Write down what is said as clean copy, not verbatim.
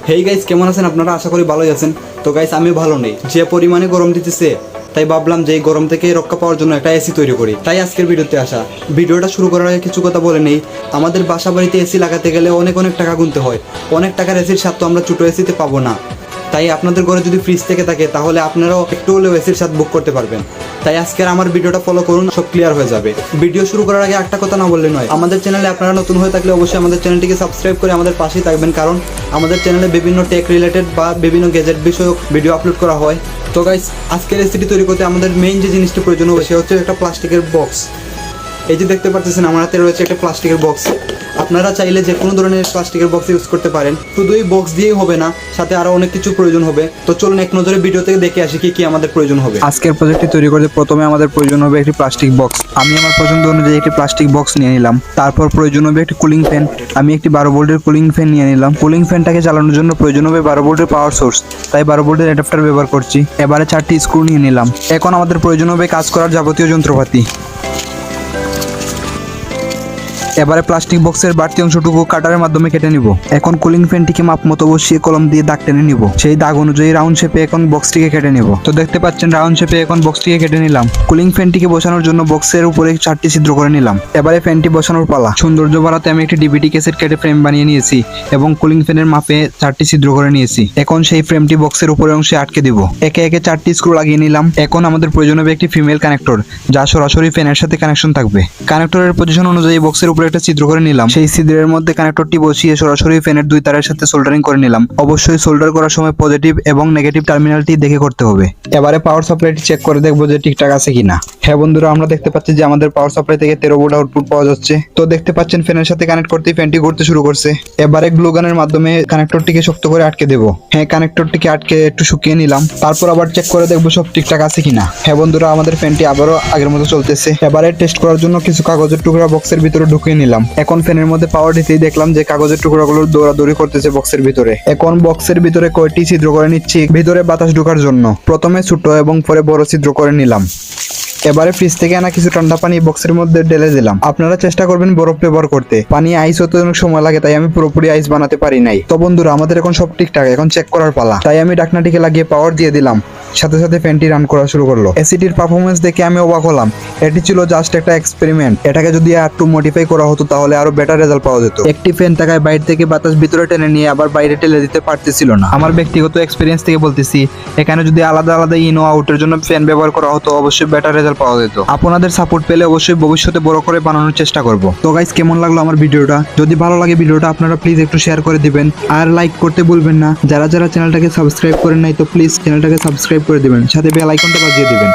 Hey guys, কেমন আছেন আপনারা? আশা করি ভালোই আছেন। তো গাইস, আমি ভালো নেই। যে পরিমাণে গরম দিতেছে, তাই ভাবলাম যে এই গরম থেকে রক্ষা পাওয়ার জন্য একটা এসি তৈরি করি। তাই আজকের ভিডিওতে আসা। ভিডিওটা শুরু করার আগে কিছু কথা বলে নেই। আমাদের বাসা বাড়িতে এসি লাগাতে গেলে অনেক টাকা গুনতে হয়। অনেক টাকার এসির স্বাদ তো আমরা ছোটো এসিতে পাবো না। তাই আপনাদের ঘরে যদি ফ্রিজ থেকে থাকে তাহলে আপনারাও একটু হলেও এসির স্বাদ বুক করতে পারবেন। তাই আজকের আমার ভিডিওটা ফলো করুন, সব ক্লিয়ার হয়ে যাবে। ভিডিও শুরু করার আগে একটা কথা না বললে নয়, আমাদের চ্যানেলে আপনারা নতুন হয়ে থাকলে অবশ্যই আমাদের চ্যানেলটিকে সাবস্ক্রাইব করে আমাদের পাশেই থাকবেন, কারণ আমাদের চ্যানেলে বিভিন্ন টেক রিলেটেড বা বিভিন্ন গ্যাজেট বিষয়ক ভিডিও আপলোড করা হয়। তো গাইস, আজকের রেসিপি তৈরি করতে আমাদের মেইন যে জিনিসটি প্রয়োজন হবে সে হচ্ছে একটা প্লাস্টিকের বক্স। এই যে দেখতে পাচ্ছেন আমার হাতে রয়েছে একটা প্লাস্টিকের বক্স। আপনারা চাইলে যে কোনো ধরনের প্লাস্টিকের বক্স ইউজ করতে পারেন। শুধু এই বক্স দিয়েই হবে না, সাথে আরো অনেক কিছু প্রয়োজন হবে। তো চলুন এক নজরে ভিডিও থেকে দেখে আসি কি কি আমাদের প্রয়োজন হবে। আজকের প্রজেক্টটি তৈরি করতে প্রথমে আমাদের প্রয়োজন হবে একটি প্লাস্টিক বক্স। আমি আমার পছন্দ অনুযায়ী একটি প্লাস্টিক বক্স নিয়ে নিলাম। তারপর প্রয়োজন হবে একটি কুলিং ফ্যান। আমি একটি 12 ভোল্টের কুলিং ফ্যান নিয়ে নিলাম। কুলিং ফ্যানটাকে চালানোর জন্য প্রয়োজন হবে 12 ভোল্টের পাওয়ার সোর্স, তাই 12 ভোল্টের অ্যাডাপ্টার ব্যবহার করছি। এবারে 4টি স্ক্রু নিয়ে নিলাম। এখন আমাদের প্রয়োজন হবে কাজ করার যাবতীয় যন্ত্রপাতি। এবারে প্লাস্টিক বক্সের বাড়তি অংশটুকু কাটারের মাধ্যমে কেটে নিব। এখন কুলিং ফ্যানটিকে মাপ মতো বসিয়ে কলম দিয়ে দাগ টেনে নিব। সেই দাগ অনুযায়ী রাউন্ড শেপে এখন বক্সটিকে কেটে নিব। তো দেখতে পাচ্ছেন রাউন্ড শেপে এখন বক্সটিকে কেটে নিলাম। কুলিং ফ্যানটিকে বসানোর জন্য বক্সের উপরে 4টি ছিদ্র করে নিলাম। এবারে ফ্যানটি বসানোর পালা। সৌন্দর্য বাড়াতে আমি একটি ডিভিডি ক্যাসেট কেটে ফ্রেম বানিয়ে নিয়েছি এবং কুলিং ফ্যানের মাপে 4টি ছিদ্র করে নিয়েছি। এখন সেই ফ্রেমটি বক্সের উপরের অংশে আটকে দিব। একে একে 4টি স্ক্রু লাগিয়ে নিলাম। এখন আমাদের প্রয়োজন হবে একটি ফিমেল কানেক্টর, যা সরাসরি ফ্যানের সাথে কানেকশন থাকবে। কানেক্টরের পজিশন অনুযায়ী বক্সের উপরে একটা ছিদ্র করে নিলাম। সেই ছিদ্রের মধ্যে কানেক্টরটি বসিয়ে সরাসরি ফ্যানের 2 তারের সাথে সোল্ডারিং করে নিলাম। অবশ্যই সোল্ডার করার সময় পজিটিভ এবং নেগেটিভ টার্মিনালটি দেখে করতে হবে। এবারে পাওয়ার সাপ্লাইটি চেক করে দেখবো যে ঠিকঠাক আছে কিনা। হ্যাঁ বন্ধুরা, আমরা দেখতে পাচ্ছি যে আমাদের পাওয়ার সাপ্লাই থেকে 13 ভোল্ট আউটপুট পাওয়া যাচ্ছে। তো দেখতে পাচ্ছেন ফ্যানের সাথে কানেক্ট করতেই ফ্যানটি ঘুরতে শুরু করছে। এবারে গ্লু গানের মাধ্যমে কানেক্টরটিকে শক্ত করে আটকে দেবো। হ্যাঁ, কানেক্টরটিকে আটকে একটু শুকিয়ে নিলাম। তারপর আবার চেক করে দেখবো সব ঠিকঠাক আছে কিনা। হ্যাঁ বন্ধুরা, আমাদের ফ্যানটি আবারও আগের মতো চলতেছে। এবারে টেস্ট করার জন্য কিছু কাগজের টুকরা বক্সের ভিতরে ঢুকিয়ে নিলাম। এখন ফ্যানের মধ্যে পাওয়ার দিতেই দেখলাম যে কাগজের টুকরাগুলো দৌড়াদৌড়ি করতেছে বক্সের ভিতরে। এখন বক্সের ভিতরে কয়টি ছিদ্র করে নিচ্ছি ভিতরে বাতাস ঢোকার জন্য। প্রথমে ছোট এবং পরে বড় ছিদ্র করে নিলাম। এবারে ফ্রিজ থেকে আনা কিছু ঠান্ডা পানি বক্সের মধ্যে ঢেলে দিলাম। আপনারা চেষ্টা করবেন বরফ ব্যবহার করতে। পানি আইস হতে অনেক সময় লাগে, তাই আমি পুরোপুরি আইস বানাতে পারি নাই। তো বন্ধুরা, আমাদের এখন সব ঠিকঠাক, এখন চেক করার পালা। তাই আমি ঢাকনাটিকে লাগিয়ে পাওয়ার দিয়ে দিলাম। সাথে সাথে ফ্যানটি রান করা শুরু করলো। এসিটির পারফরমেন্স দেখে আমি অবাক হলাম। এটি ছিল জাস্ট একটা এক্সপেরিমেন্ট। এটাকে যদি একটু মডিফাই করা হতো তাহলে আরো বেটার রেজাল্ট পাওয়া যেত। একটি ফ্যান থাকায় বাইরে থেকে বাতাস ভিতরে টেনে নিয়ে আবার বাইরে ঠেলে দিতে পারতেছিল না। আমার ব্যক্তিগত এক্সপিরিয়েন্স থেকে বলতেছি, এখানে যদি আলাদা আলাদা ইন ও আউটের জন্য ফ্যান ব্যবহার করা হতো অবশ্যই বেটার রেজাল্ট পাওয়া যেত। আপনাদের সাপোর্ট পেলে অবশ্যই ভবিষ্যতে বড় করে বানানোর চেষ্টা করব। তো গাইস, কেমন লাগলো আমার ভিডিওটা? যদি ভালো লাগে ভিডিওটা আপনারা প্লিজ একটু শেয়ার করে দিবেন আর লাইক করতে ভুলবেন না। যারা যারা চ্যানেলটাকে সাবস্ক্রাইব করেন নাই তো প্লিজ চ্যানেলটাকে সাবস্ক্রাইব করে দিবেন, সাথে বেল আইকনটা বাজিয়ে দিবেন।